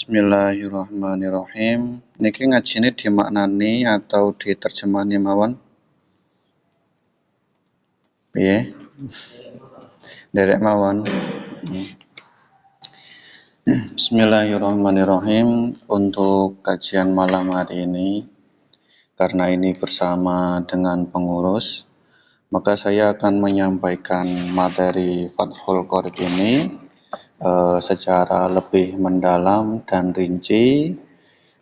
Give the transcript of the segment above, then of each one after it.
Bismillahirrahmanirrahim. Niki ngajine dimaknani atau diterjemahne mawon? Piye? Derek mawon. Bismillahirrahmanirrahim. Untuk kajian malam hari ini, karena ini bersama dengan pengurus, maka saya akan menyampaikan materi Fathul Qorib ini secara lebih mendalam dan rinci.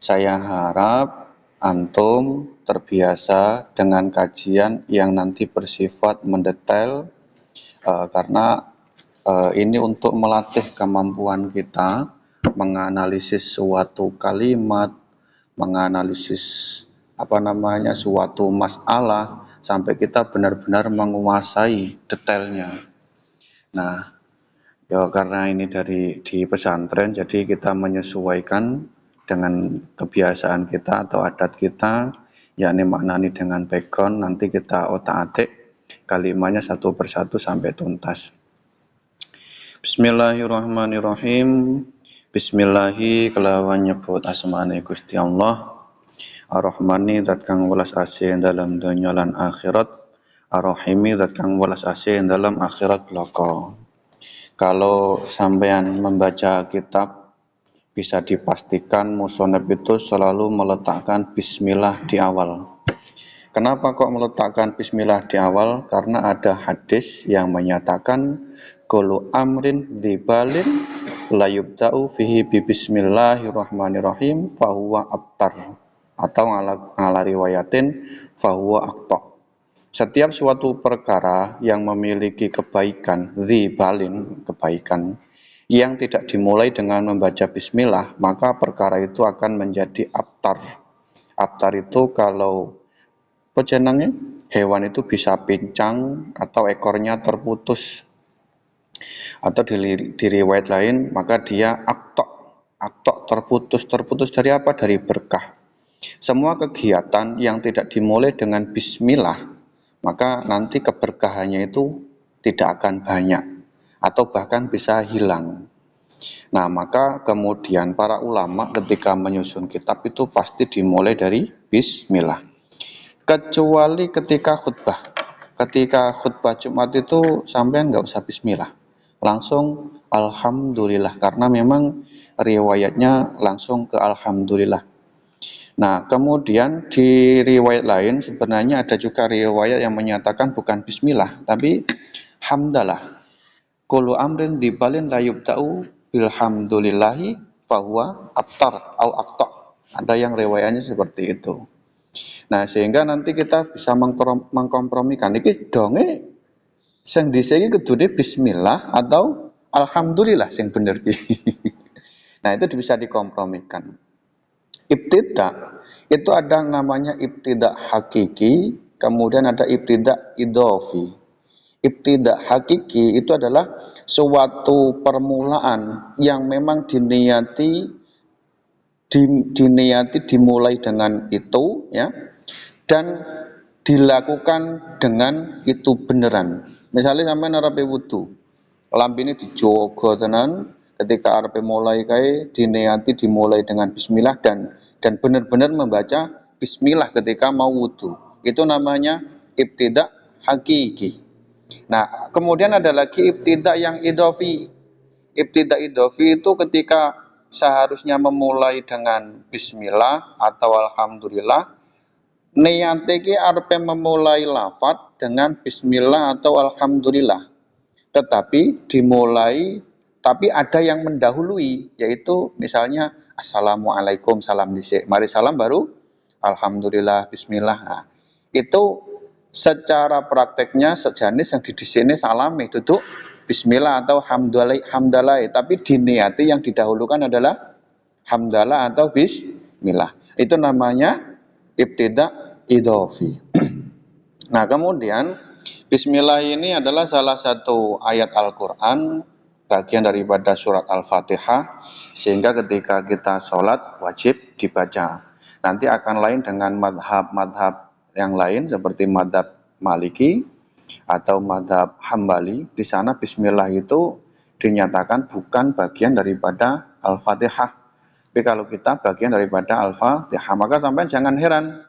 Saya harap antum terbiasa dengan kajian yang nanti bersifat mendetail, karena ini untuk melatih kemampuan kita menganalisis suatu kalimat, menganalisis suatu masalah sampai kita benar-benar menguasai detailnya. Nah, ya karena ini di pesantren, jadi kita menyesuaikan dengan kebiasaan kita atau adat kita, yakni maknani dengan background, nanti kita otak-atik kalimatnya satu persatu sampai tuntas. Bismillahirrahmanirrahim. Bismillahi kelawan nyebut asmane Gusti Allah. Ar-Rahmani zat kang welas asih dalam dunya lan akhirat. Ar-Rahimi zat kang welas asih dalam akhirat bloko. Kalau sampean membaca kitab, bisa dipastikan musonef itu selalu meletakkan bismillah di awal. Kenapa kok meletakkan bismillah di awal? Karena ada hadis yang menyatakan kullu amrin dzibalin la yubda'u fihi bi bismillahirrahmanirrahim fahuwa abtar, atau ala riwayatin fahuwa aqta. Setiap suatu perkara yang memiliki kebaikan, kebaikan, yang tidak dimulai dengan membaca bismillah, maka perkara itu akan menjadi abtar. Abtar itu kalau pejenengnya hewan itu bisa pincang atau ekornya terputus, atau di riwayat lain maka dia aktok terputus dari apa? Dari berkah. Semua kegiatan yang tidak dimulai dengan bismillah, maka nanti keberkahannya itu tidak akan banyak atau bahkan bisa hilang. Nah, maka kemudian para ulama ketika menyusun kitab itu pasti dimulai dari bismillah. Kecuali ketika khutbah. Ketika khutbah Jumat itu sampean nggak usah bismillah. Langsung alhamdulillah, karena memang riwayatnya langsung ke alhamdulillah. Nah, kemudian di riwayat lain sebenarnya ada juga riwayat yang menyatakan bukan bismillah, tapi hamdalah. Kullu amrin dibalin la yubda'u bilhamdulillahi fahuwa abtar au aqta. Ada yang riwayatnya seperti itu. Nah, sehingga nanti kita bisa mengkompromikan iki donge sing dhisik iki kudune bismillah atau alhamdulillah sing bener ki. Nah, itu bisa dikompromikan. Ibtida itu ada namanya ibtida hakiki, kemudian ada ibtida idhofi. Ibtida hakiki itu adalah suatu permulaan yang memang diniati dimulai dengan itu, ya, dan dilakukan dengan itu beneran. Misalnya sampai arepe wudu, lambene dijogo tenan, ketika arepe mulai kae diniati dimulai dengan bismillah dan benar-benar membaca bismillah ketika mau wudu. Itu namanya ibtida hakiki. Nah, kemudian ada lagi ibtida yang idhofi. Ibtida idhofi itu ketika seharusnya memulai dengan bismillah atau alhamdulillah, niate iki arepe memulai lafaz dengan bismillah atau alhamdulillah. Tetapi tapi ada yang mendahului, yaitu misalnya assalamualaikum, salam dhisik. Mari salam baru alhamdulillah bismillah. Nah, itu secara prakteknya sejenis yang didhisikne salame duduk bismillah atau hamdalah, tapi diniati yang didahulukan adalah hamdalah atau bismillah. Itu namanya ibtida idhofi. Nah, kemudian bismillah ini adalah salah satu ayat Al-Quran, bagian daripada surat Al-Fatihah, sehingga ketika kita sholat wajib dibaca. Nanti akan lain dengan madhab yang lain seperti madhab Maliki atau madhab Hambali. Di sana bismillah itu dinyatakan bukan bagian daripada Al-Fatihah. Tapi kalau kita bagian daripada Al-Fatihah, maka sampai jangan heran.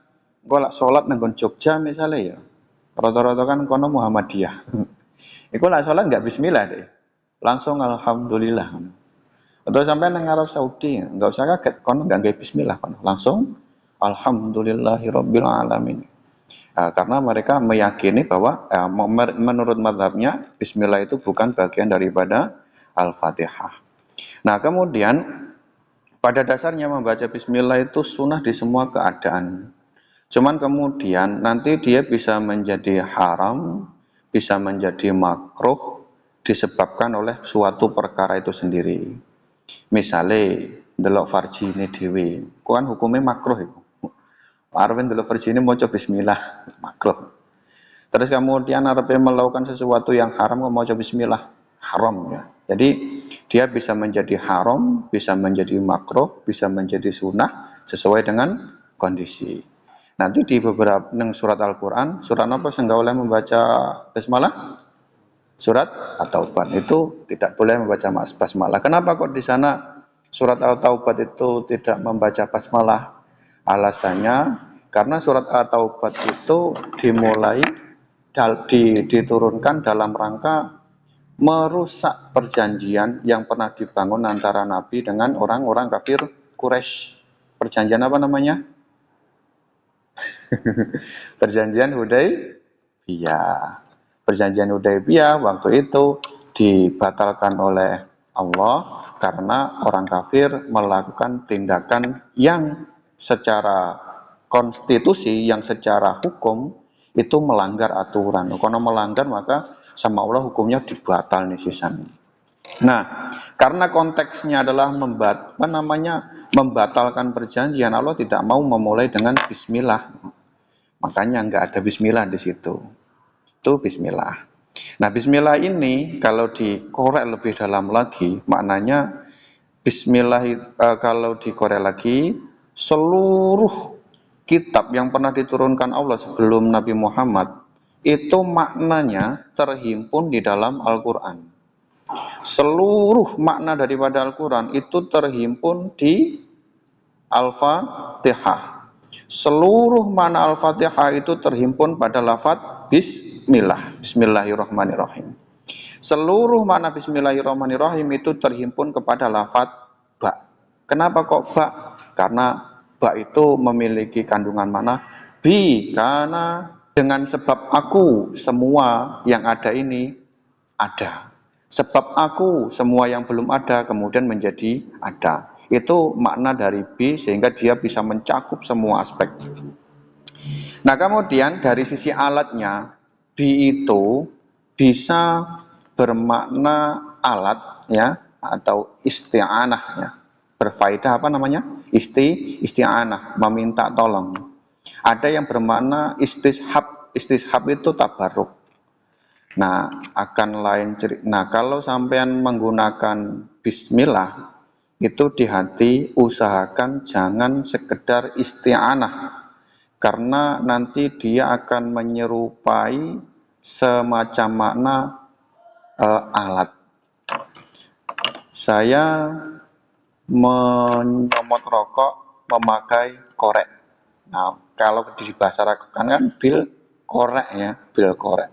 Kalau sholat nanggon Jogja misalnya ya, rata-rata kan kono Muhammadiyah. Iku lah sholat nggak Bismillah deh, langsung Alhamdulillah. Atau sampai nang Arab Saudi, nggak usah kaget, kono nggak Bismillah, kono langsung Alhamdulillahirabbil alamin. Karena mereka meyakini bahwa menurut mazhabnya Bismillah itu bukan bagian daripada Al-Fatihah. Nah kemudian pada dasarnya membaca Bismillah itu sunnah di semua keadaan. Cuman kemudian nanti dia bisa menjadi haram, bisa menjadi makruh disebabkan oleh suatu perkara itu sendiri. Misalnya delok farji ini dewi, kan hukumnya makruh itu. Arwen delok farji ini mau coba Bismillah, makruh. Terus kemudian Arabnya melakukan sesuatu yang haram, mau coba Bismillah, haram ya. Jadi dia bisa menjadi haram, bisa menjadi makruh, bisa menjadi sunnah sesuai dengan kondisi. Nanti di beberapa surat Al-Quran, surat apa sehingga oleh membaca basmalah? Surat At-Taubah itu tidak boleh membaca basmalah. Kenapa kok di sana surat At-Taubah itu tidak membaca basmalah? Alasannya karena surat At-Taubah itu dimulai diturunkan dalam rangka merusak perjanjian yang pernah dibangun antara Nabi dengan orang-orang kafir Quraisy. Perjanjian apa namanya? Perjanjian Hudaybiyah. Perjanjian Hudaybiyah waktu itu dibatalkan oleh Allah karena orang kafir melakukan tindakan yang secara konstitusi, yang secara hukum itu melanggar aturan. Kalau melanggar maka sama Allah hukumnya dibatal nih sisan. Nah, karena konteksnya adalah membatalkan perjanjian, Allah tidak mau memulai dengan Bismillah. Makanya nggak ada Bismillah di situ. Itu Bismillah. Nah, Bismillah ini kalau dikorek lebih dalam lagi, maknanya Bismillah kalau dikorek lagi, seluruh kitab yang pernah diturunkan Allah sebelum Nabi Muhammad itu maknanya terhimpun di dalam Al-Quran. Seluruh makna daripada Al-Quran itu terhimpun di Al-Fatihah. Seluruh makna Al-Fatihah itu terhimpun pada lafadz Bismillah, Bismillahirrahmanirrahim. Seluruh makna Bismillahirrahmanirrahim itu terhimpun kepada lafadz ba. Kenapa kok ba? Karena ba itu memiliki kandungan makna bi, karena dengan sebab aku semua yang ada ini ada. Sebab aku semua yang belum ada kemudian menjadi ada. Itu makna dari bi sehingga dia bisa mencakup semua aspek. Nah kemudian dari sisi alatnya, bi itu bisa bermakna alat ya atau isti'anah ya. Berfaedah apa namanya? Isti'anah, meminta tolong. Ada yang bermakna istishab. Istishab itu tabarruk. Nah, akan lain cerita. Nah, kalau sampean menggunakan bismillah itu di hati usahakan jangan sekedar isti'anah. Karena nanti dia akan menyerupai semacam makna alat. Saya menyomot rokok memakai korek. Nah, kalau di bahasa Arab kan bil korek ya, bil korek.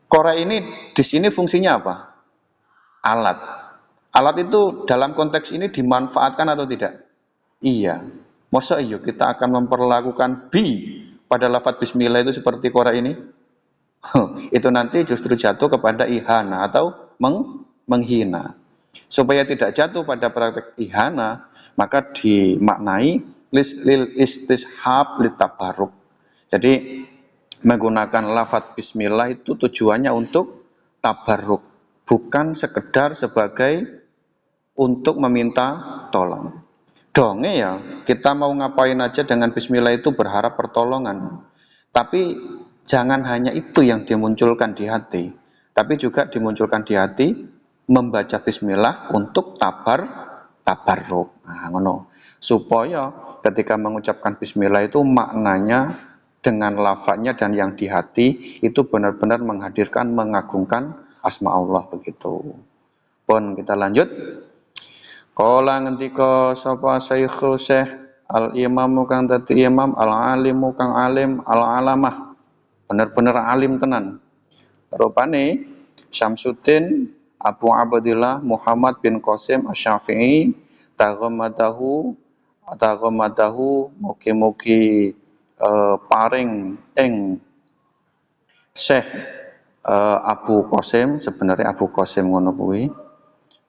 Korek ini di sini fungsinya apa? Alat. Alat itu dalam konteks ini dimanfaatkan atau tidak? Iya. Masa iya kita akan memperlakukan bi pada lafadz bismillah itu seperti korek ini? Itu nanti justru jatuh kepada ihana atau menghina. Supaya tidak jatuh pada praktek ihana, maka dimaknai lil istishab litabarruk. Jadi menggunakan lafadz bismillah itu tujuannya untuk tabarruk, bukan sekedar sebagai untuk meminta tolong. Donge ya, kita mau ngapain aja dengan bismillah itu berharap pertolongan. Tapi jangan hanya itu yang dimunculkan di hati, tapi juga dimunculkan di hati membaca bismillah untuk tabarruk. Nah, ngono. Supaya ketika mengucapkan bismillah itu maknanya dengan lafadznya dan yang di hati itu benar-benar menghadirkan, mengagungkan asma Allah begitu. Pun kita lanjut. Kala ngendika sapa Syekh al-imamu kang dadi imam, al-alimu kang alim, al-alamah bener-bener alim tenan. Rupane Syamsuddin Abu Abdillah Muhammad bin Qasim Asy-Syafi'i taghammadahu mugi-mugi paring ing Syekh Abu Qasim, sebenarnya Abu Qasim ngono kuwi.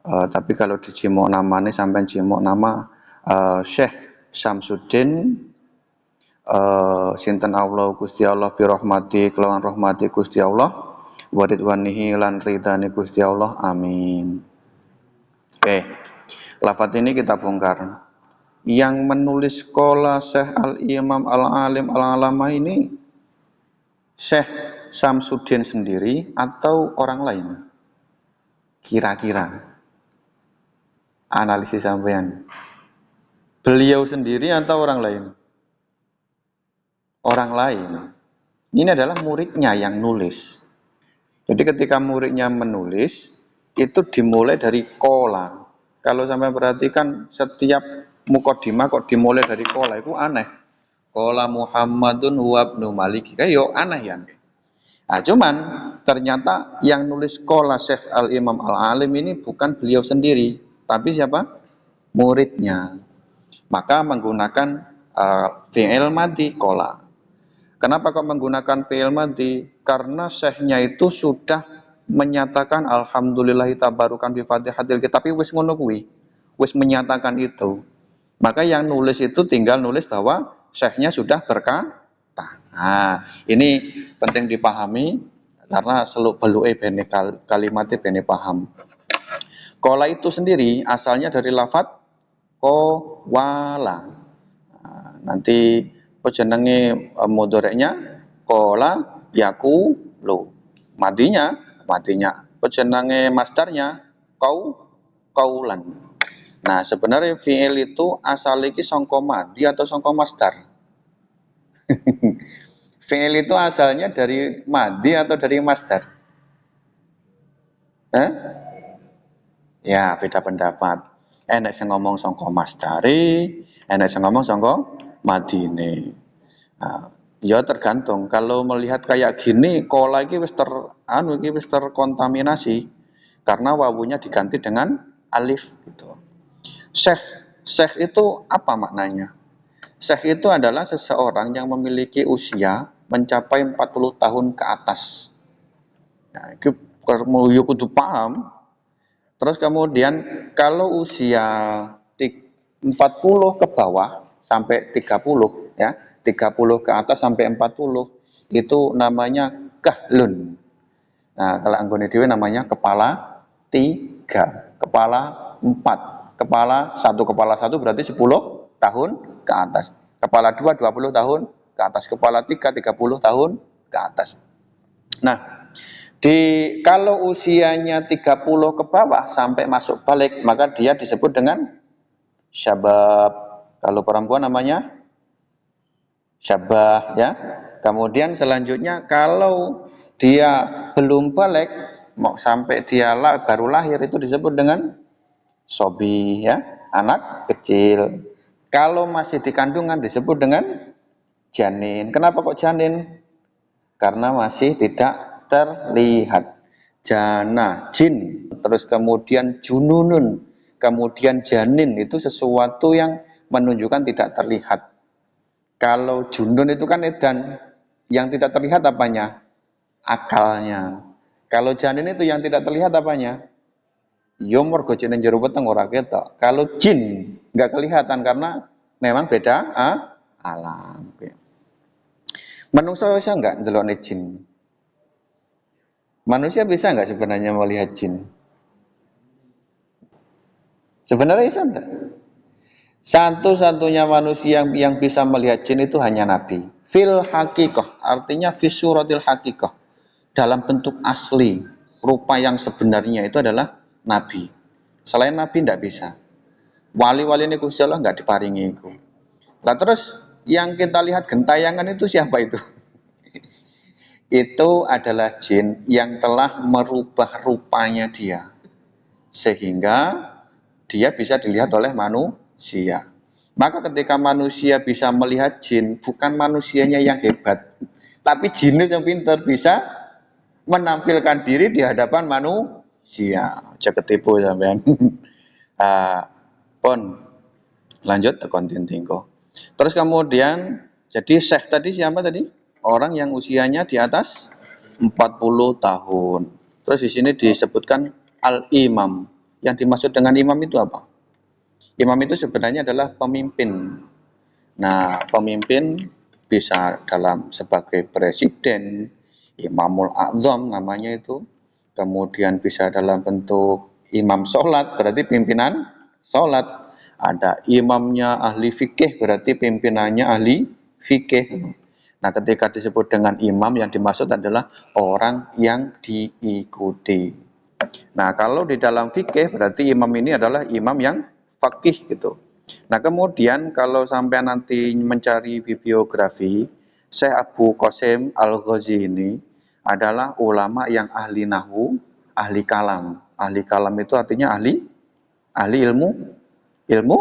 Tapi kalau dijimok namanya sampai jimok nama Syekh Syamsuddin sinten Allah Gusti Allah birahmati kelawan rahmati Gusti Allah waridwanihi lan ridhani Gusti Allah amin. Oke, lafaz ini kita bongkar. Yang menulis Qala Syekh Al-Imam Al-Alim Al-Alamah ini Syekh Syamsuddin sendiri atau orang lain? Kira-kira analisis sampean. Beliau sendiri atau orang lain? Orang lain. Ini adalah muridnya yang nulis. Jadi ketika muridnya menulis, itu dimulai dari kola. Kalau sampai perhatikan setiap mukodimah kok dimulai dari kola, itu aneh. Kola Muhammadun huwa ibnu Malik. Kayak aneh ya. Nah, cuman ternyata yang nulis kola Syekh Al-Imam Al-Alim ini bukan beliau sendiri, tapi siapa? Muridnya. Maka menggunakan fi'il madhi kola. Kenapa kok menggunakan fi'il madhi? Karena syekhnya itu sudah menyatakan alhamdulillahi tabarukan bi fatihatil kitab, tapi wis ngono kuwi. Wis menyatakan itu. Maka yang nulis itu tinggal nulis bahwa syekhnya sudah berkata. Nah, ini penting dipahami karena seluk beluke bene kalimatnya bene paham. Kola itu sendiri asalnya dari lafadz qawala. Nah, nanti jenenge mudhoreknya kola yaqulu. Madinya jenenge masdarnya qaulan. Nah, sebenarnya fi'il itu asal iki sangka madi atau sangka masdar? Fi'il itu asalnya dari madi atau dari masdar? Ya, beda pendapat. Enek sing ngomong sangka masdari, enek sing ngomong sangka madine. Nah, ya tergantung. Kalau melihat kayak gini, kola iki wis terkontaminasi karena wawunya diganti dengan alif gitu. Syekh itu apa maknanya? Syekh itu adalah seseorang yang memiliki usia mencapai 40 tahun ke atas. Nah, itu perlu kudu paham. Terus kemudian kalau usia 40 ke bawah sampai 30 ya, 30 ke atas sampai 40 itu namanya kahlun. Nah, kalau anggone dhewe namanya kepala 3, kepala 4, kepala 1 berarti 10 tahun ke atas. Kepala 2 20 tahun ke atas, kepala 3 30 tahun ke atas. Nah, kalau usianya 30 ke bawah sampai masuk balik, maka dia disebut dengan syabab. Kalau perempuan namanya syabah ya. Kemudian selanjutnya kalau dia belum balik, mau sampai dia baru lahir itu disebut dengan sobi ya, anak kecil. Kalau masih di kandungan disebut dengan janin. Kenapa kok janin? Karena masih tidak terlihat. Jana, jin, terus kemudian jununun, kemudian janin itu sesuatu yang menunjukkan tidak terlihat. Kalau junun itu kan edan, yang tidak terlihat apanya? Akalnya. Kalau janin itu yang tidak terlihat apanya? Yo mergo jeneng jero weteng ora ketok. Kalau jin nggak kelihatan karena memang beda alam. Manusia bisa nggak ndelokne jin? Manusia bisa nggak sebenarnya melihat jin? Sebenarnya bisa enggak? Satu-satunya manusia yang bisa melihat jin itu hanya Nabi. Fil hakikoh, artinya fisuratil hakikoh. Dalam bentuk asli, rupa yang sebenarnya itu adalah Nabi. Selain Nabi tidak bisa. Wali-wali ini Gusti Allah nggak diparingi itu. Nah terus yang kita lihat gentayangan itu siapa itu? Itu adalah jin yang telah merubah rupanya dia. Sehingga dia bisa dilihat oleh manusia. Maka ketika manusia bisa melihat jin, bukan manusianya yang hebat, tapi jinnya yang pintar bisa menampilkan diri di hadapan manusia. Aja ketipu sampean. Pun lanjut ke konten tingko. Terus kemudian jadi syekh tadi siapa tadi? Orang yang usianya di atas 40 tahun. Terus di sini disebutkan al-imam. Yang dimaksud dengan imam itu apa? Imam itu sebenarnya adalah pemimpin. Nah, pemimpin bisa dalam sebagai presiden, imamul a'zam namanya itu. Kemudian bisa dalam bentuk imam sholat, berarti pimpinan sholat. Ada imamnya ahli fikih, berarti pimpinannya ahli fikih. Nah, ketika disebut dengan imam, yang dimaksud adalah orang yang diikuti. Nah, kalau di dalam fikih berarti imam ini adalah imam yang faqih gitu. Nah, kemudian kalau sampai nanti mencari bibliografi, Syekh Abu Qasim Al-Ghazi ini adalah ulama yang ahli nahwu, ahli kalam. Ahli kalam itu artinya ahli ilmu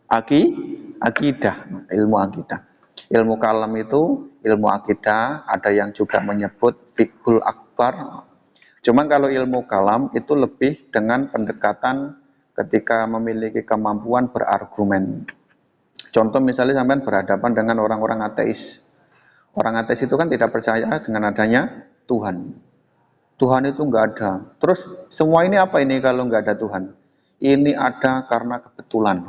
akidah, ilmu akidah. Ilmu kalam itu ilmu akidah, ada yang juga menyebut fiqhul akbar. Cuma kalau ilmu kalam itu lebih dengan pendekatan ketika memiliki kemampuan berargumen. Contoh misalnya sampai berhadapan dengan orang-orang ateis. Orang ateis itu kan tidak percaya dengan adanya Tuhan. Tuhan itu enggak ada. Terus semua ini apa ini kalau enggak ada Tuhan? Ini ada karena kebetulan.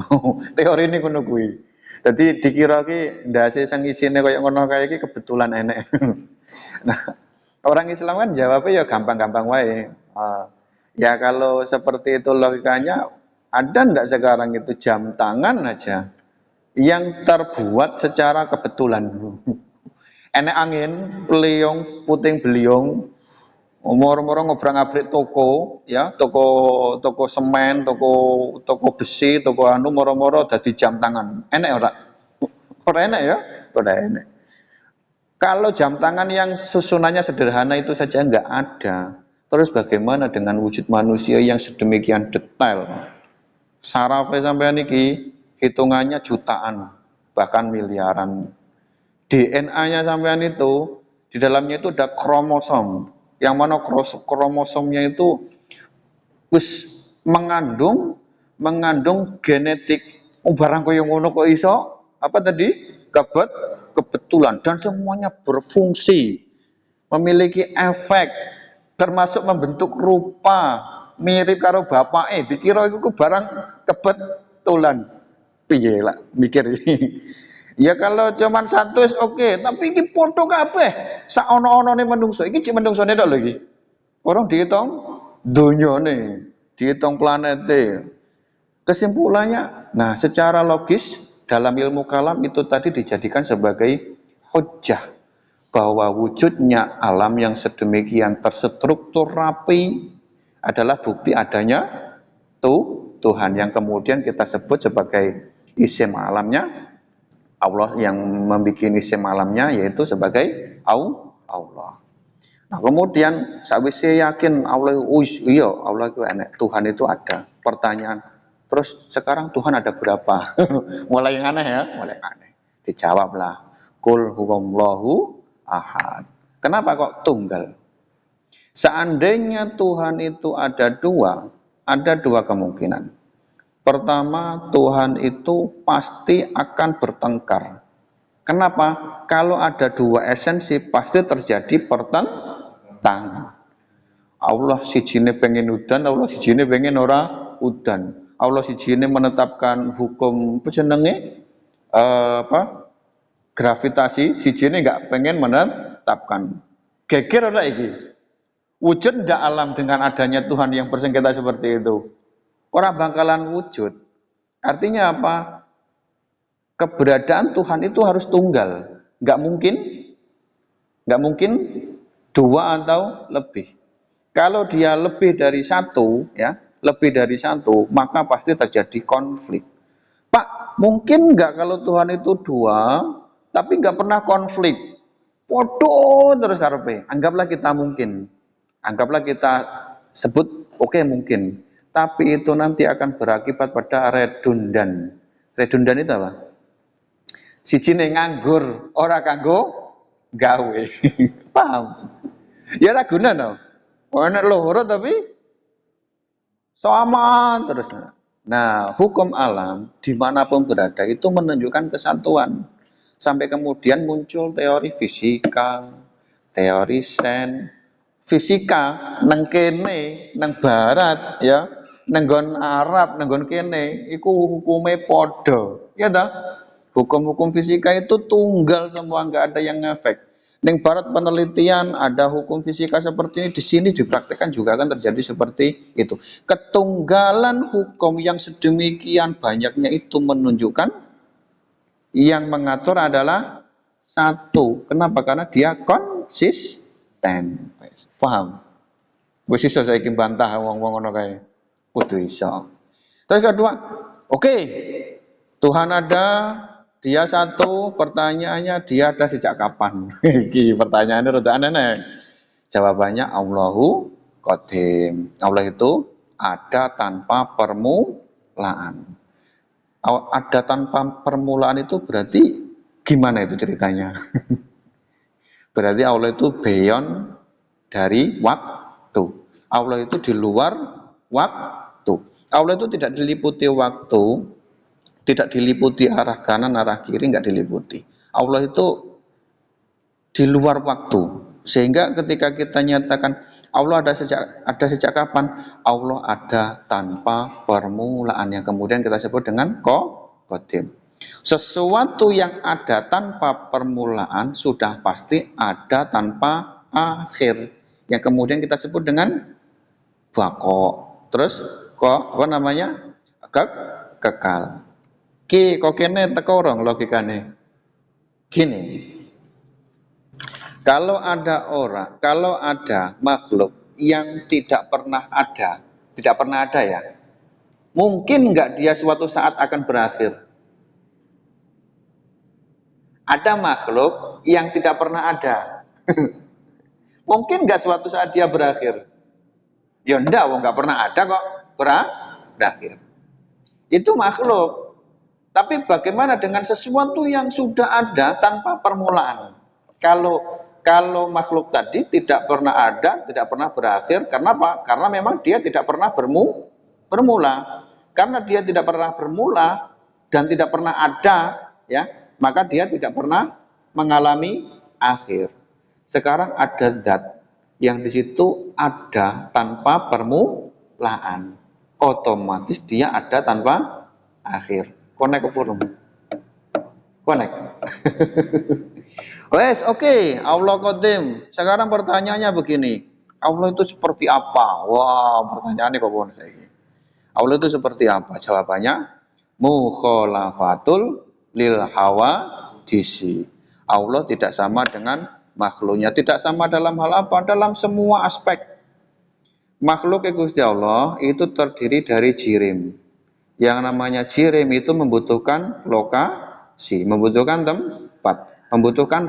Teori ini kuno kuwi. Jadi dikira ki ndase sang isine koyo ngono kae iki kebetulan enek. Nah, orang Islam kan jawabnya ya gampang-gampang wae. Ya kalau seperti itu logikanya, ada enggak sekarang itu jam tangan aja yang terbuat secara kebetulan. Enek angin, beliung, puting beliung, moro-moro ngobrang-abrik toko, ya, toko semen, toko besi, toko anu moro-moro dadi jam tangan. Enek ora? Ora enek ya? Ora enek. Kalau jam tangan yang susunannya sederhana itu saja enggak ada. Terus bagaimana dengan wujud manusia yang sedemikian detail? Sarafnya sampai niki hitungannya jutaan, bahkan miliaran. DNA-nya sampean itu di dalamnya itu ada kromosom. Yang mana kromosomnya itu wis mengandung genetik. Oh, barang koyo ngono kok iso? Apa tadi? Kebetulan dan semuanya berfungsi, memiliki efek, termasuk membentuk rupa mirip karo bapake. Dikira iku barang kebetulan. Piye lah mikir ini. Ya kalau cuman satu oke, tapi iki foto kabeh. Sak ono-onone menungso, iki cek menungsone tok lho iki. Orang dihitung donyane, dihitung planete. Kesimpulannya, nah secara logis dalam ilmu kalam itu tadi dijadikan sebagai hujjah bahwa wujudnya alam yang sedemikian terstruktur rapi adalah bukti adanya Tuhan yang kemudian kita sebut sebagai isim alamnya Allah, yang membuat isim alamnya yaitu sebagai Allah. Nah, kemudian sawise yakin Allah, iya Allah itu enak, Tuhan itu ada. Pertanyaan, terus sekarang Tuhan ada berapa? Mulai yang aneh ya, mulai aneh. Dijawablah, Qul huwallahu ahad. Kenapa kok tunggal? Seandainya Tuhan itu ada dua kemungkinan. Pertama, Tuhan itu pasti akan bertengkar. Kenapa? Kalau ada dua esensi, pasti terjadi pertentangan. Allah sijine pengen udan, Allah sijine pengen ora udan. Allah sijine menetapkan hukum apa jenenge? Gravitasi, sijine enggak pengen menetapkan. Geger ora iki? Wujud ndak alam dengan adanya Tuhan yang bersengketa seperti itu? Orang bakalan wujud. Artinya apa? Keberadaan Tuhan itu harus tunggal. Nggak mungkin dua atau lebih. Kalau dia lebih dari satu, ya, maka pasti terjadi konflik. Pak, mungkin nggak kalau Tuhan itu dua, tapi nggak pernah konflik. Podo terus karepe. Anggaplah kita mungkin. Anggaplah kita sebut oke, mungkin. tapi itu nanti akan berakibat pada redundan. Redundan itu apa? Sijine nganggur, ora kanggo gawe. Paham? Ya ora guna no. Ana loro tapi sama terus. Nah, hukum alam dimanapun berada itu menunjukkan kesatuan. Sampai kemudian muncul teori fisika, teori sains. Fisika nang kene, nang barat ya, nang nggon Arab, nang nggon kene iku hukume padha. Ya dah. Hukum-hukum fisika itu tunggal semua, nggak ada yang ngefek. Ning barat penelitian ada hukum fisika seperti ini, di sini dipraktekkan juga akan terjadi seperti itu. Ketunggalan hukum yang sedemikian banyaknya itu menunjukkan yang mengatur adalah satu. Kenapa? Karena dia konsisten. Paham? Wis iso saiki bantah wong-wong ngono kae. Kudu iso. Terus kedua, oke. Tuhan ada, dia satu, pertanyaannya dia ada sejak kapan? Iki pertanyaannya rada aneh. Jawabannya Allahu Qadim. Allah itu ada tanpa permulaan. Ada tanpa permulaan itu berarti gimana itu ceritanya? Berarti Allah itu beyond dari waktu. Allah itu di luar waktu. Allah itu tidak diliputi waktu, tidak diliputi arah kanan, arah kiri, nggak diliputi. Allah itu di luar waktu. Sehingga ketika kita nyatakan Allah ada sejak kapan? Allah ada tanpa permulaan, yang kemudian kita sebut dengan qadim. Sesuatu yang ada tanpa permulaan sudah pasti ada tanpa akhir, yang kemudian kita sebut dengan bako. Terus apa namanya? Kekal. Kok kene teko rong logikane. Gini. Kalau ada makhluk yang tidak pernah ada ya, mungkin nggak dia suatu saat akan berakhir? Ada makhluk yang tidak pernah ada, mungkin nggak suatu saat dia berakhir? Ya enggak, nggak pernah ada kok berakhir. Itu makhluk. Tapi bagaimana dengan sesuatu yang sudah ada tanpa permulaan? Kalau makhluk tadi tidak pernah ada, tidak pernah berakhir, karena apa? Karena memang dia tidak pernah bermula. Karena dia tidak pernah bermula dan tidak pernah ada, ya, maka dia tidak pernah mengalami akhir. Sekarang ada zat yang di situ ada tanpa permulaan, otomatis dia ada tanpa akhir. Konek ke forum. Konek. Wes, oke. Allah Qadim. Sekarang pertanyaannya begini. Allah itu seperti apa? Wah, pertanyaannya kok bon saiki. Allah itu seperti apa? Jawabannya mukhalafatul lil hawadisi. Allah tidak sama dengan makhluknya. Tidak sama dalam hal apa? Dalam semua aspek. Makhluk Gusti Allah itu terdiri dari jirim. Yang namanya jirim itu membutuhkan lokasi, membutuhkan tempat, membutuhkan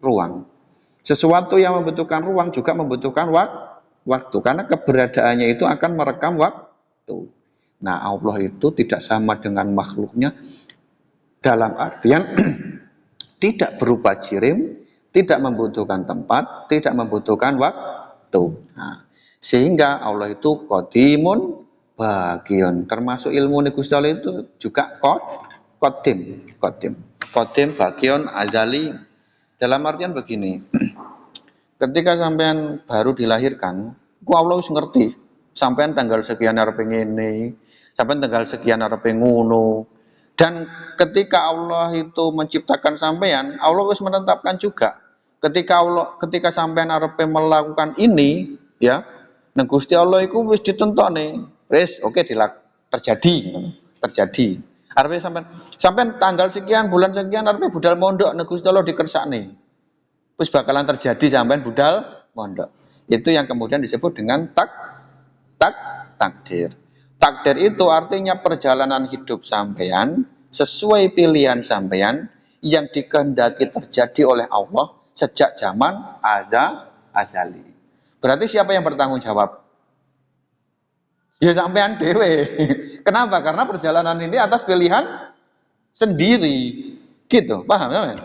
ruang. Sesuatu yang membutuhkan ruang juga membutuhkan waktu, karena keberadaannya itu akan merekam waktu. Nah, Allah itu tidak sama dengan makhluknya dalam artian tidak berupa jirim, tidak membutuhkan tempat, tidak membutuhkan waktu. Nah, sehingga Allah itu qadimun bagian, termasuk ilmu Gusti Allah itu juga qadim bagian azali. Dalam artian begini, ketika sampean baru dilahirkan, Allah wis ngerti sampean tanggal sekian arep ngene, sampean tanggal sekian arep ngono. Dan ketika Allah itu menciptakan sampean, Allah wis menetapkan juga ketika sampean arep melakukan ini, ya, nang Gusti Allah iku wis ditentone. Wis oke terjadi. Arep sampean tanggal sekian bulan sekian arep budal mondok nang Gusti Allah dikersakne. Wis bakalan terjadi sampean budal mondok. Itu yang kemudian disebut dengan takdir. Takdir itu artinya perjalanan hidup sampean sesuai pilihan sampean yang dikehendaki terjadi oleh Allah sejak zaman azali. Berarti siapa yang bertanggung jawab? Ya sampean dhewe. Kenapa? Karena perjalanan ini atas pilihan sendiri. Gitu, paham ya?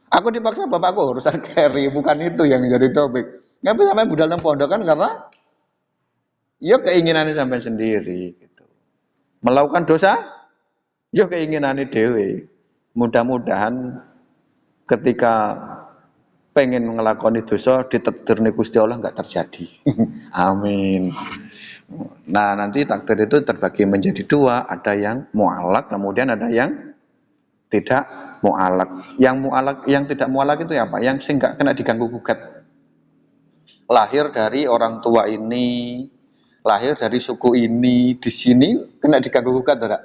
Aku dipaksa bapakku urusan carry, bukan itu yang jadi topik. Tapi sampai budal nang pondok kan karena ya keinginannya sampai sendiri gitu. Melakukan dosa ya keinginannya dewe. Mudah-mudahan ketika pengen ngelakoni dosa ditakdirne Gusti Allah nggak terjadi. Amin. Nah, nanti takdir itu terbagi menjadi dua, ada yang mu'alak, kemudian ada yang tidak mu'alak. Yang mu'alak, yang tidak mu'alak itu apa? Yang sing nggak kena diganggu gugat. Lahir dari orang tua ini, lahir dari suku ini, di sini kena diganggu gugat enggak?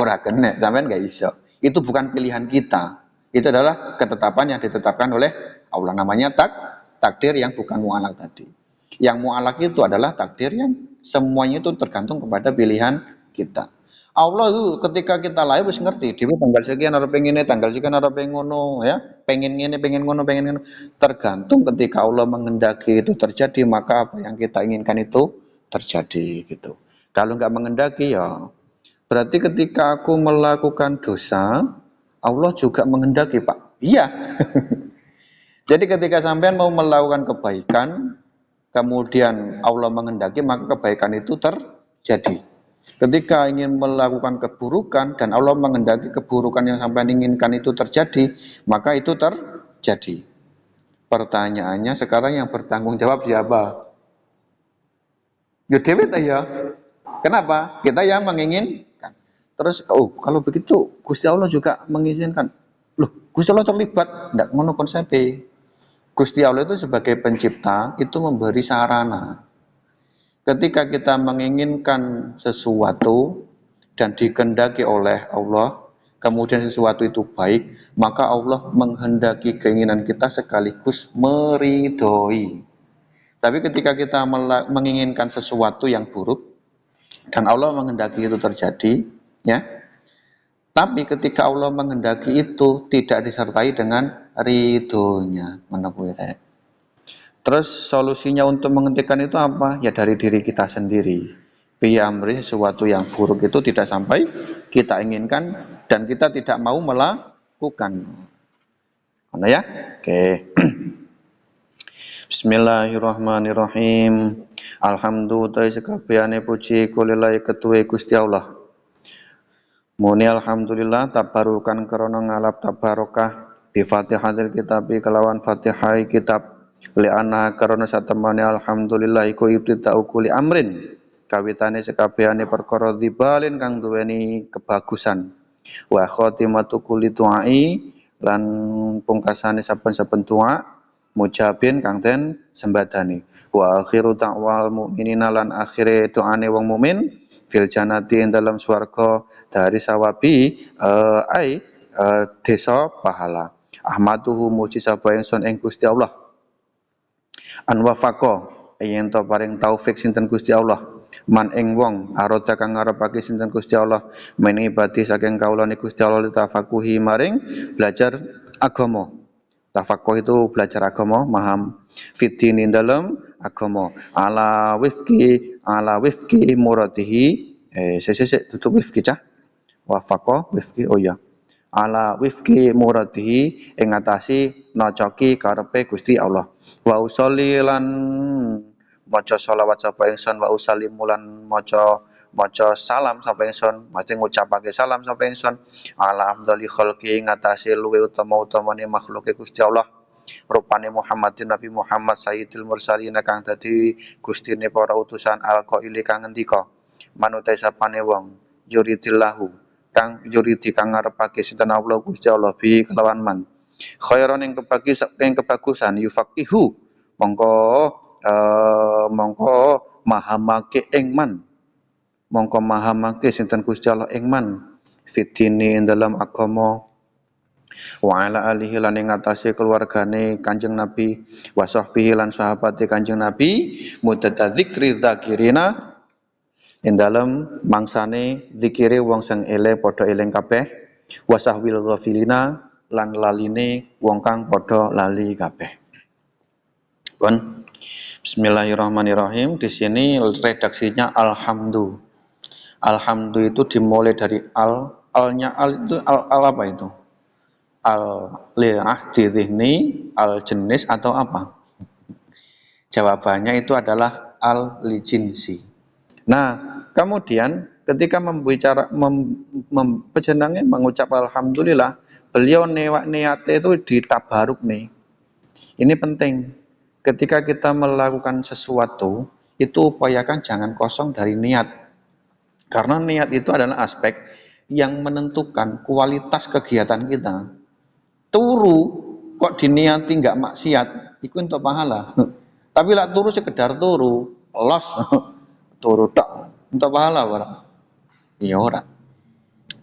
Ora kena, sampean nggak iso. Itu bukan pilihan kita. Itu adalah ketetapan yang ditetapkan oleh Allah. Namanya takdir yang bukan mu'alak tadi. Yang mu'alak itu adalah takdir yang semuanya itu tergantung kepada pilihan kita. Allah itu ketika kita lahir harus ngerti, dia tanggal sekian harus pengen ini, tanggal sekian harus pengen ngono, ya, pengen ini, pengen ngono, pengen ngono. Tergantung ketika Allah mengendaki itu terjadi, maka apa yang kita inginkan itu terjadi gitu. Kalau nggak mengendaki ya, berarti ketika aku melakukan dosa, Allah juga mengendaki, Pak. Iya. Jadi ketika sampean mau melakukan kebaikan, kemudian Allah mengendaki, maka kebaikan itu terjadi. Ketika ingin melakukan keburukan dan Allah mengendaki keburukan yang sampean inginkan itu terjadi, maka itu terjadi. Pertanyaannya sekarang yang bertanggung jawab siapa? Ya dewe ya. Kenapa? Kita yang menginginkan. Terus kalau begitu Gusti Allah juga mengizinkan. Loh, Gusti Allah terlibat? Enggak, ngono konsepnya. Gusti Allah itu sebagai pencipta itu memberi sarana. Ketika kita menginginkan sesuatu dan dikehendaki oleh Allah, kemudian sesuatu itu baik, maka Allah menghendaki keinginan kita sekaligus meridhoi. Tapi ketika kita menginginkan sesuatu yang buruk dan Allah menghendaki itu terjadi, ya. Tapi ketika Allah menghendaki itu tidak disertai dengan ridhonya, menepuk. Terus solusinya untuk menghentikan itu apa? Ya dari diri kita sendiri. Biamri sesuatu yang buruk itu tidak sampai kita inginkan dan kita tidak mau melakukan. Mana ya? Oke. Bismillahirrahmanirrahim. Alhamdulillah sekabehane puji kulillahi ketuwe Gusti Allah. Muni alhamdulillah tabarukan krana ngalap tabarokah bi Fatihatil kitabi kelawan Fatihah kitab li'anna karena satemane alhamdulillah iku ibtida'u kuli amrin kawitane sekabehane perkara dibalin kang duweni kebagusan wa khotimatu kuli tu'ai lan pungkasane saben-saben tu'a mujabin kang den sembadani wa akhiru ta'wal mukminina lan akhire doane wong mukmin fil jannati ing dalam swarga dari sawabi desa pahala ahmaduhu muji sapa ingsun ing Gusti Allah an wafaqo yen to paring taufik sinten Gusti Allah man ing wong arota kang ngarepake sinten Gusti Allah men ibadi saking kaulane Gusti Allah tafakuhi maring belajar agama. Tafakuh itu belajar agama, maham fitini dalam agama ala wifki muradihi tutup wifki cah wafaqo wifki oh ya ala wifki muradihi ing ngatasi nocoki karepe Gusti Allah wa usolli lan maca selawat sapa ingsun wa usallimu lan maca salam sapa ingsun mate ngucapake salam sapa ingsun ala afdhali khalqi ngatasi luwe utama-utamane makhluke Gusti Allah rupane Muhammadin Nabi Muhammad Sayyidil Mursalin kang dadi gustine para utusan al-qaili kang ngendika manutai sapane wong yuridillahu kang yuridi kang ngarepake sinten Allah Gusti Allah bi kelawan man khairon ing kebagusan yufaqihu mongko mahamake ing man mongko mahamake sinten Gusti Allah ing man fitini dalam agama wa ala alihi lan ing atase keluargane Kanjeng Nabi wa sahbihi lan sahabate Kanjeng Nabi mutadzikri dzakirina ing dalem mangsane zikire wong sing ele padha eling kabeh wasahwil ghafilina lan laline wong kang padha lali kabeh. Pun Bismillahirrahmanirrahim. Di sini redaksinya alhamdu. Alhamdu itu dimulai dari al. Alnya al itu al apa itu? Al lil ahdi dhihni, al jenis atau apa? Jawabannya itu adalah al li jinsi. Nah, kemudian ketika pejenengan mengucap alhamdulillah, beliau niatnya itu ditabaruk nih. Ini penting. Ketika kita melakukan sesuatu, itu upayakan jangan kosong dari niat. Karena niat itu adalah aspek yang menentukan kualitas kegiatan kita. Turu kok diniati nggak maksiat, itu untuk pahala. Tapi lah turu sekedar turu, los turu tak untuk pahala orang. Iya orang.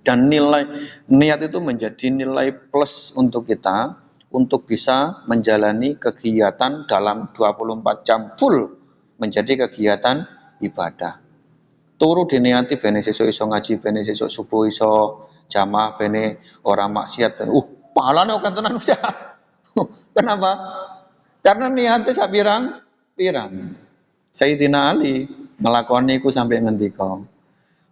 Dan nilai niat itu menjadi nilai plus untuk kita untuk bisa menjalani kegiatan dalam 24 jam full menjadi kegiatan ibadah. Turu diniati bene sesuk iso ngaji, bene sesuk subuh iso jamaah, bene orang maksiat dan pahalane oke tenan ya. Kenapa? Karena niatnya sak pirang. Sayyidina Ali ngelakoni iku sampai ngendika.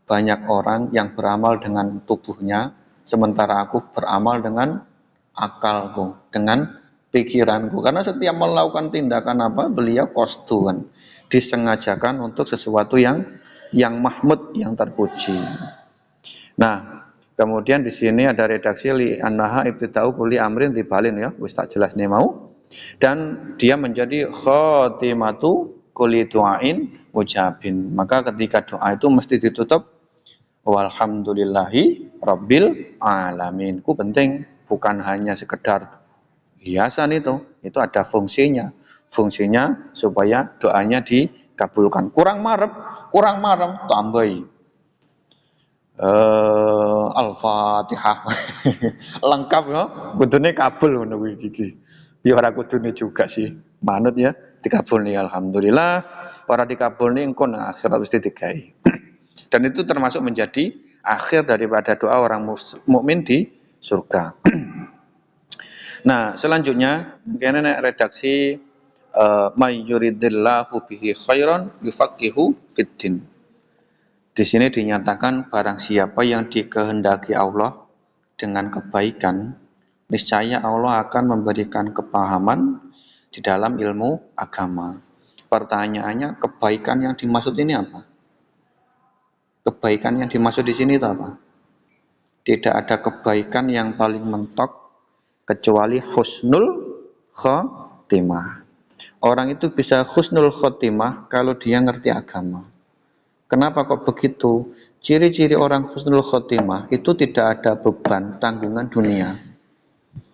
Banyak orang yang beramal dengan tubuhnya, sementara aku beramal dengan akalku, dengan pikiranku. Karena setiap melakukan tindakan apa, beliau kostuan, disengajakan untuk sesuatu yang mahmud, yang terpuji. Nah, kemudian di sini ada redaksi li annaha ibtida'u kulli amrin dibalin ya, wis tak jelas nih mau. Dan dia menjadi khotimatu kulli du'ain ucapin. Maka ketika doa itu mesti ditutup walhamdulillahi rabbil alamin. Itu penting, bukan hanya sekedar hiasan itu ada fungsinya. Fungsinya supaya doanya dikabulkan. Kurang marem tambahi. Al-Fatihah. Lengkap ya, kudune kabul ngono iki. Ya ora kudune juga sih. Manut ya, dikabulni alhamdulillah, ora dikabulni engko nang akhirat mesti digawe. Dan itu termasuk menjadi akhir daripada doa orang mukmin di surga. Nah, selanjutnya mungkin redaksi may yuridillahu bihi khairan yufaqihu fiddin. Di sini dinyatakan barang siapa yang dikehendaki Allah dengan kebaikan, niscaya Allah akan memberikan kepahaman di dalam ilmu agama. Pertanyaannya, kebaikan yang dimaksud ini apa? Kebaikan yang dimaksud di sini itu apa? Tidak ada kebaikan yang paling mentok kecuali husnul khotimah. Orang itu bisa husnul khotimah kalau dia ngerti agama. Kenapa kok begitu? Ciri-ciri orang husnul khotimah itu tidak ada beban tanggungan dunia.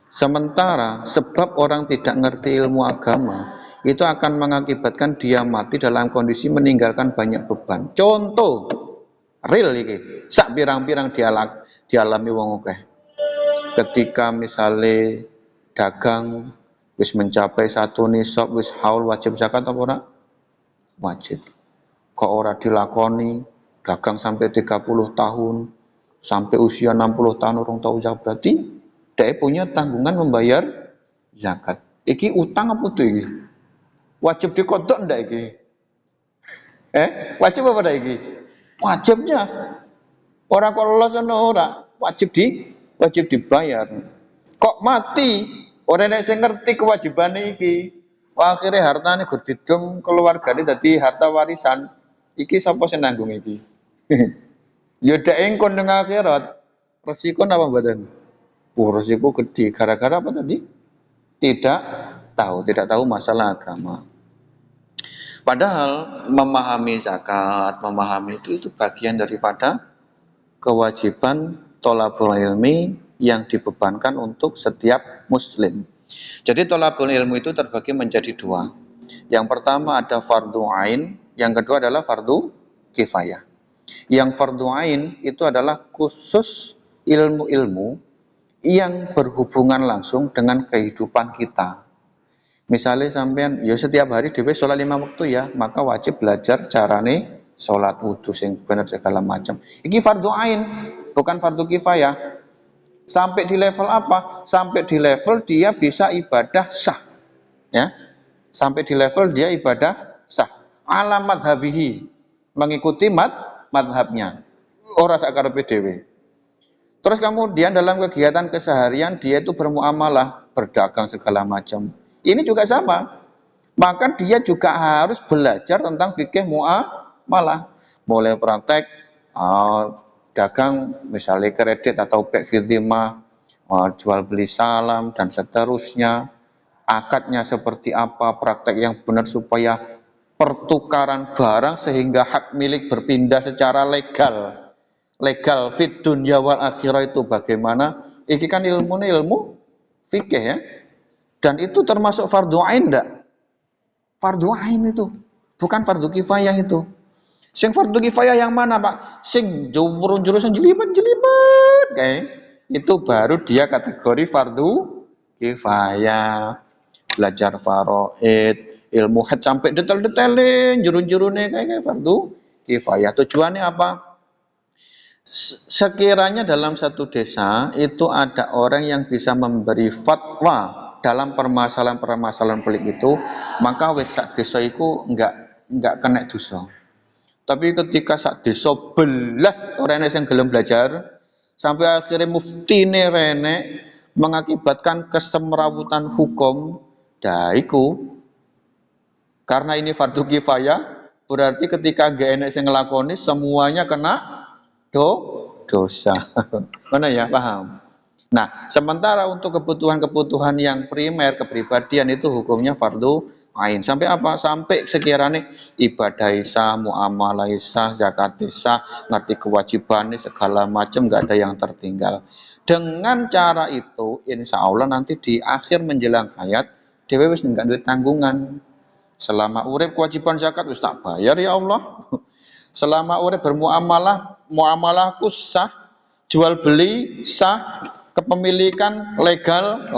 Sementara sebab orang tidak ngerti ilmu agama itu akan mengakibatkan dia mati dalam kondisi meninggalkan banyak beban. Contoh real iki, sak pirang-pirang dialami wong akeh. Ketika misalnya dagang wis mencapai satu nisab wis haul wajib zakat apa ora? Wajib. Kok ora dilakoni, dagang sampai 30 tahun, sampai usia 60 tahun orang tahu zakat, berarti dia punya tanggungan membayar zakat. Iki utang apa tuh iki? Wajib dikodok ndak iki? Wajib apa ndak iki? Wajibnya. Orang kok lolos ora, wajib dibayar. Kok mati? Orang nek sing ngerti kewajibane iki. Wah, akhirnya hartane gur didum keluargane dadi harta warisan. Iki sapa sing nanggung iki? Ya dek engkon nang akhirat. Resiko apa badan? Resiko gede gara-gara apa tadi? Tidak tahu masalah agama. Padahal memahami zakat, memahami itu bagian daripada kewajiban thalabul ilmi yang dibebankan untuk setiap muslim. Jadi thalabul ilmu itu terbagi menjadi dua. Yang pertama ada fardhu ain, yang kedua adalah fardhu kifayah. Yang fardhu ain itu adalah khusus ilmu-ilmu yang berhubungan langsung dengan kehidupan kita. Misalnya sampean ya setiap hari dhewe sholat 5 waktu ya, maka wajib belajar carane sholat wudu sing bener segala macam. Iki fardhu ain, bukan fardhu kifayah. Sampai di level apa? Sampai di level dia bisa ibadah sah. Ya. Sampai di level dia ibadah sah. Ala madhabihi, mengikuti madhabnya. Ora sakarepe dhewe. Terus kemudian dalam kegiatan keseharian dia itu bermuamalah, berdagang segala macam. Ini juga sama. Maka dia juga harus belajar tentang fikih muamalah. Mulai praktek dagang misalnya kredit atau bek fitimah, jual beli salam dan seterusnya. Akadnya seperti apa, praktek yang benar supaya pertukaran barang sehingga hak milik berpindah secara legal. Legal fit dunya wal akhirah itu bagaimana? Ini kan ilmu fikih ya. Dan itu termasuk fardu ain enggak? Fardu ain itu. Bukan fardu kifayah itu. Sing fardu kifayah yang mana, Pak? Sing jurusan jelimet kayak itu baru dia kategori fardu kifayah. Belajar faraid, ilmu had sampai detail-detailin jurun-jurunnya kayak fardu kifayah. Tujuannya apa? Sekiranya dalam satu desa itu ada orang yang bisa memberi fatwa dalam permasalahan-permasalahan pelik itu, maka wis sak desa iku enggak kena dosa. Tapi ketika sak desa belas orang yang gelem belajar sampai akhirnya muftine rene mengakibatkan kesemrawutan hukum, daiku karena ini fardu kifayah berarti ketika gak enek sing ngelakoni semuanya kena dosa. Mana ya, paham? Nah, sementara untuk kebutuhan-kebutuhan yang primer kepribadian itu hukumnya fardu ain. Sampai apa? Sampai sekiranya ibadah sah, muamalah sah, zakat sah, ngerti kewajibannya segala macam nggak ada yang tertinggal. Dengan cara itu, insya Allah nanti di akhir menjelang hayat, dewe wis nggak duit tanggungan. Selama urip kewajiban zakat wis tak bayar ya Allah. Selama urip bermuamalah, muamalahku sah, jual beli sah, kepemilikan legal,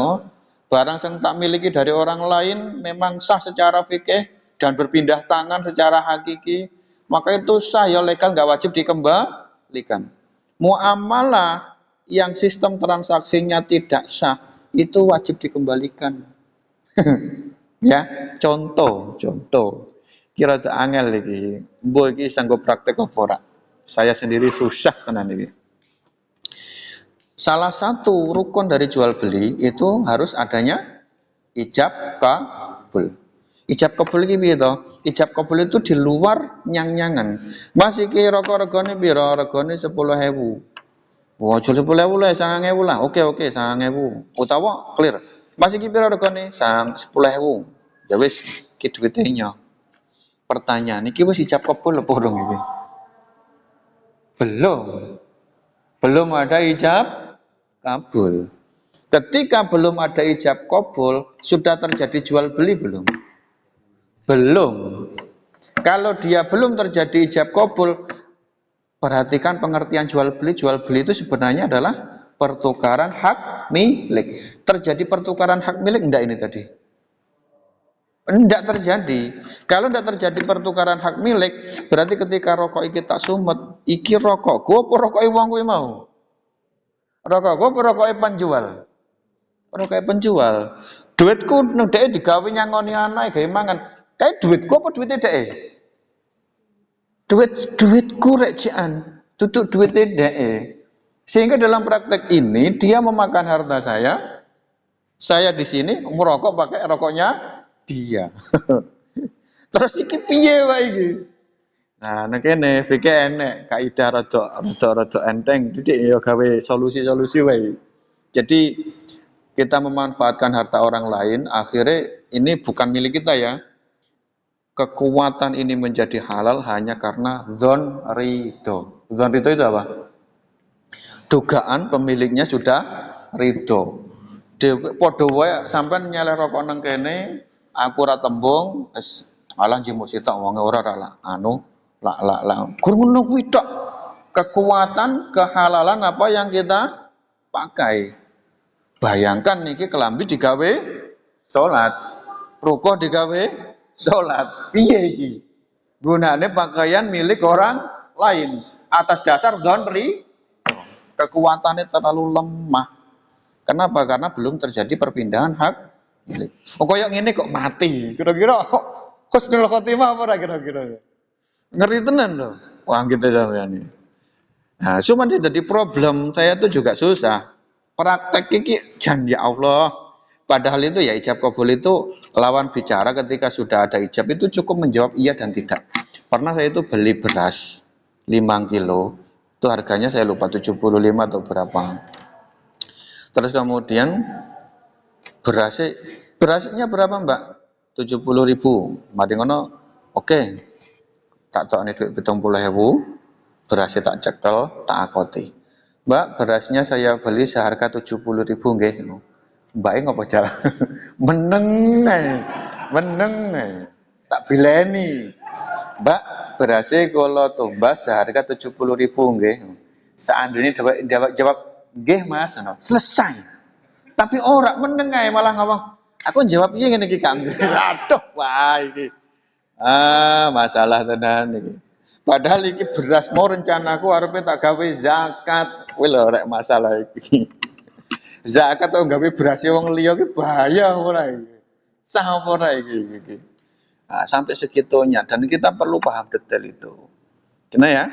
barang yang tak miliki dari orang lain memang sah secara fikih dan berpindah tangan secara hakiki, maka itu sah ya legal, nggak wajib dikembalikan. Muamalah yang sistem transaksinya tidak sah itu wajib dikembalikan. Ya, contoh. Kira tuh angel lagi, mbok iki sanggup praktek apa ora? Saya sendiri susah tenan iki. Salah satu rukun dari jual beli itu harus adanya ijab kabul. Ijab kabul iki piye to? Ijab kabul itu di luar nyang-nyangan. Mas iki rokok regane piro? Regane 10.000. Wah, 10.000 lah, 9.000 lah. Oke, 9.000. Utawa clear. Mas iki piro regane? 10.000. Ya wis, ki duwite nyok. Pertanyaan iki wis ijab kabul apa urung iki? Belum ada ijab kabul. Ketika belum ada ijab kabul, sudah terjadi jual beli belum? Belum. Kalau dia belum terjadi ijab kabul, perhatikan pengertian jual beli. Jual beli itu sebenarnya adalah pertukaran hak milik. Terjadi pertukaran hak milik enggak ini tadi? Tidak terjadi. Kalau tidak terjadi pertukaran hak milik, berarti ketika rokok iki tak sumet, iki rokokku apa rokoke wong kuwi mau? Rokokku apa rokoke penjual? Rokoke penjual. Duitku nang dhek digawe nyangoni anake gawe mangan. Kae duitku apa duite dhek? Duitku rek jian, tutuk duite dhek. Sehingga dalam praktek ini dia memakan harta saya di sini merokok pakai rokoknya dia. Terus iki piye wae iki? Nah, nek kene fikih enek kaidah rada enteng titik ya gawe solusi-solusi wae. Jadi kita memanfaatkan harta orang lain, akhirnya ini bukan milik kita ya. Kekuatan ini menjadi halal hanya karena zon ridho. Zon ridho itu apa? Dugaan pemiliknya sudah ridho. Padha wae sampean nyeleh rokok nang kene, aku ora tembung, wis alah jimuk sitok wonge ora lah Ngono kuwi tok. Kekuatan kehalalan apa yang kita pakai. Bayangkan niki kelambi digawe salat, ruko digawe salat. Piye iki? Gunane pakaian milik orang lain atas dasar dzon kekuatannya terlalu lemah. Kenapa? Karena belum terjadi perpindahan hak milik. Kok yang ini kok mati? Kira-kira Husnul khotimah apa ora kira-kira? Ngeri tenan loh. Wah, kita sampean ini. Nah, cuman jadi problem saya tuh juga susah. Praktek ini janji Allah. Padahal itu ya ijab kabul itu lawan bicara ketika sudah ada ijab itu cukup menjawab iya dan tidak. Pernah saya itu beli beras 5 kilo, itu harganya saya lupa 75 atau berapa. Terus kemudian berasnya berapa Mbak? 70.000. Mari ngono, oke. Tak tokne duit 70.000. Berasnya tak cekel, tak akoti. Mbak, berasnya saya beli seharga 70.000 nggih. Mbak ngopo jalan? Meneng ae. Meneng ae. Tak bileni. Mbak, berasnya kalau tumbas seharga 70.000 nggih. Seandainya jawab nggih Mas, no. Selesai. Tapi ora meneng ae malah ngomong. Aku jawab iya ngene iki Kang. Aduh, wah iki. Masalah tenan iki. Padahal iki beras mau rencanaku arepe tak gawe zakat. Kuwi lho rek masalah iki. Zakat kok gawe beras wong liya iki bahaya ora iki. Sah apa ora iki. Nah, sampai segitunya dan kita perlu paham detail itu. Gimana ya?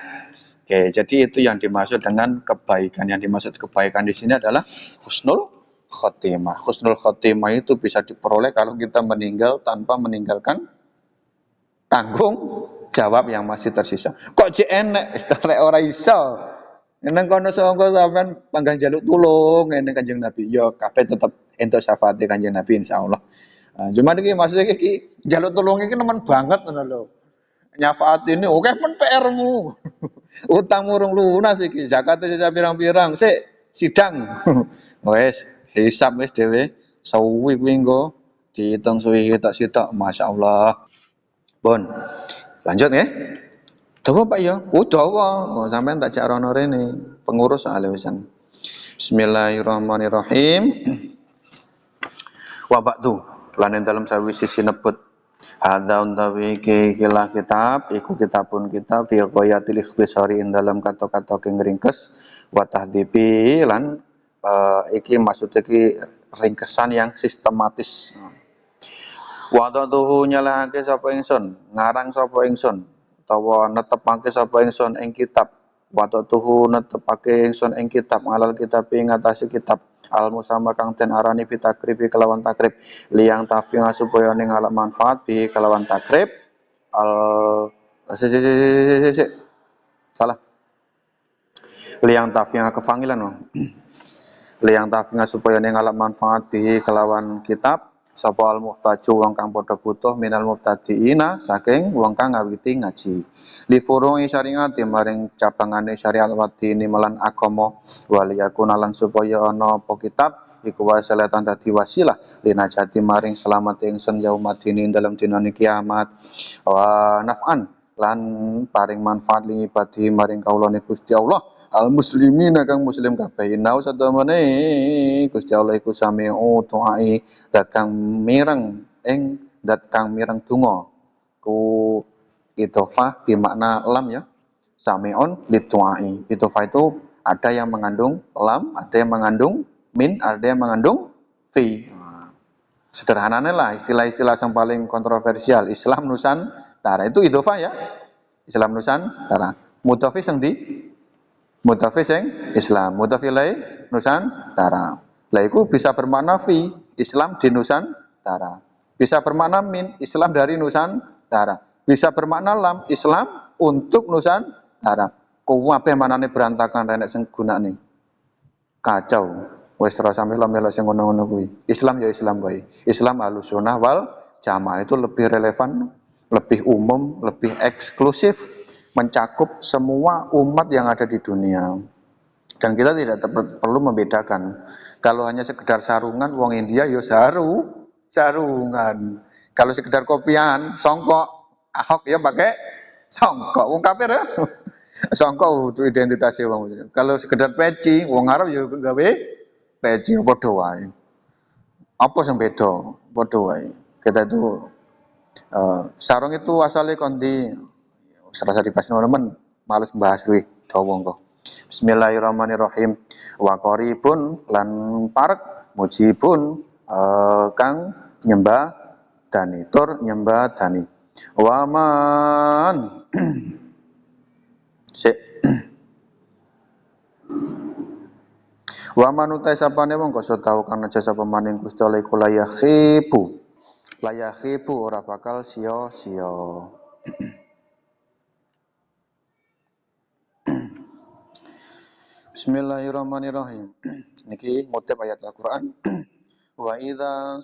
Oke, jadi itu yang dimaksud dengan kebaikan. Yang dimaksud kebaikan di sini adalah husnul khotimah. Husnul khotimah itu bisa diperoleh kalau kita meninggal tanpa meninggalkan tanggung jawab yang masih tersisa. Kok jek enek istarek ora iso. Nang kono sangka sampean panggang jaluk tulung ngene Kanjeng Nabi. Ya kabeh tetep entuk syafaate Kanjeng Nabi insyaallah. Nah, cuman iki maksudnya iki jaluk tulung iki nemen banget ngono lho. Nyafaat ini oke pun PR-mu. Utang urung lunas iki, zakat sisa pirang-pirang. Sik sidang. Wes hisab wis dhewe suwi kuwi engko diitung suwi tak sitok masyaallah. Bon, lanjut ya. Dawa Pak ya? Dawa. Oh, sampean tak jak rono rene. Pengurus soalnya wisan. Bismillahirrahmanirrahim. Wa ba'du. Lan ing dalem sawise sinebut hadza utawi kilah kitab iku kitabun kita fi ghayatil ikhtisari ing dalam kata-kata kang ringkes wa tahdzibi lan iki maksud iki ringkesan yang sistematis. Wadatuhu nyalahake sapa ingsun, ngarang sapa ingsun, utawa netepake sapa ingsun ing kitab. Wadatuhu netepake ingsun ing kitab, alal kitab ing ngatasi kitab. Al musamma kang den arani bitakribi kelawan takrib, liyang tafi'a supaya ning ngalap manfaat bi kelawan takrib. Salah. Liyang tafi'a kefangilan no. Liyang tafi'a supaya ning ngalap manfaat bi kelawan kitab. Sapa al muhtaju wong kang padha butuh minal mubtadiina saking wong kang ngawiti ngaji li furungi syariat maring cabangane syariat wadini melan agama waliyakun lan supaya ana apa kitab iku wasilatan dadi wasilah linajati maring selamat ingsun yaumadini dalam dinane kiamat wa naf'an lan paring manfaat li ibadi maring kaulane Gusti Allah al muslimin kang muslim kabeh nau satemene Gusti Allah iku sami'u tu'ai dat kang mireng donga ku idhofah di makna lam ya sami'un litu'ai idhofah itu ada yang mengandung lam ada yang mengandung min ada yang mengandung fi sederhananya lah istilah-istilah yang paling kontroversial Islam Nusantara itu idhofah ya Islam Nusantara mudhaf sing di mudhaf sing Islam, mudhaf ilaih Nusantara. Lah iku bisa bermakna fi Islam di Nusantara. Bisa bermakna min Islam dari Nusantara. Bisa bermakna lam Islam untuk Nusantara. Kabeh manane berantakan renek sing gunane. Kacau. Wis ora sampe melo sing ngono-ngono kuwi. Islam ya Islam wae. Islam Ahlussunnah wal Jamaah itu lebih relevan, lebih umum, lebih eksklusif mencakup semua umat yang ada di dunia dan kita tidak perlu membedakan kalau hanya sekedar sarungan wong India ya sarungan kalau sekedar kopian songkok Ahok ya pakai songkok wong kafir ya songkok itu identitasnya wong Muslim kalau sekedar peci wong Arab ya gawe peci padha wae apa sing beda padha wae kita itu sarung itu asalnya kondi serasa dipasang teman males bahas duit dawa engko Bismillahirrahmanirrahim wa qaribun lan parek mujibun kang nyembah dani tur nyembah dani Waman Sik. Waman utai sapane wong koso tau kang neja sapa maning Gusti Allah iku layahibu ora bakal sia-sia. Bismillahirrahmanirrahim. Niki ngutip ayat Al-Qur'an. Wa idza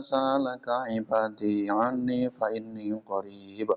salaka ibadi anni fa inni qarib.